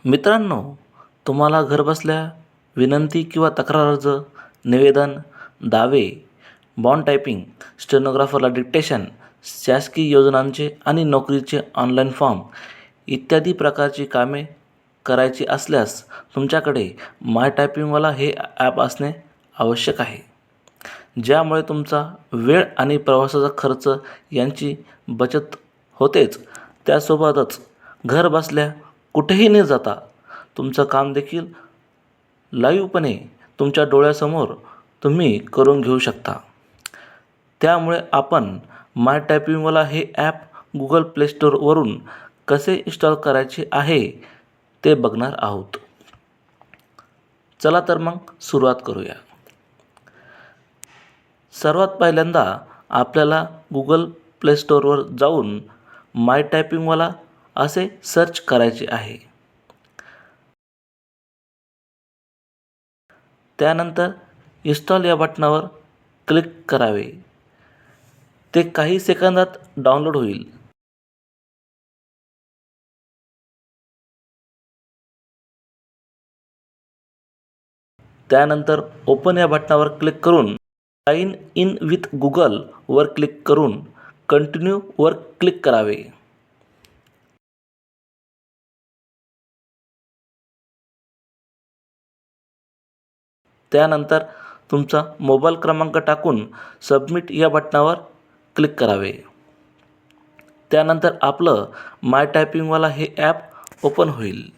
मित्रांनो, तुम्हाला घरबसल्या विनंती किंवा तक्रार अर्ज, निवेदन, दावे, बॉन्ड टायपिंग, स्टेनोग्राफरला डिक्टेशन, शासकीय योजनांचे आणि नोकरीचे ऑनलाईन फॉर्म इत्यादी प्रकारची कामे करायची असल्यास तुमच्याकडे माय टायपिंगवाला हे ॲप असणे आवश्यक आहे. ज्यामुळे तुमचा वेळ आणि प्रवासाचा खर्च यांची बचत होतेच, त्यासोबतच घरबसल्या कुठेही न जाता तुमचं काम देखील लाईव्हपणे तुमच्या डोळ्यासमोर तुम्ही करून घेऊ शकता. त्यामुळे आपण माय टायपिंगवाला हे ॲप गुगल प्ले स्टोअरवरून कसे इन्स्टॉल करायचे आहे ते बघणार आहोत. चला तर मग सुरुवात करूया. सर्वात पहिल्यांदा आपल्याला गुगल प्ले स्टोअरवर जाऊन माय टायपिंगवाला असे सर्च करायचे आहे. त्यानंतर इन्स्टॉल या बटनावर क्लिक करावे. ते काही सेकंदात डाउनलोड होईल. त्यानंतर ओपन या बटनावर क्लिक करून साइन इन विथ गुगल वर क्लिक करून कंटिन्यू वर क्लिक करावे. त्यानंतर तुमचा मोबाईल क्रमांक टाकून सबमिट या बटनावर क्लिक करावे. त्यानंतर आपलं माय टायपिंगवाला हे ॲप ओपन होईल.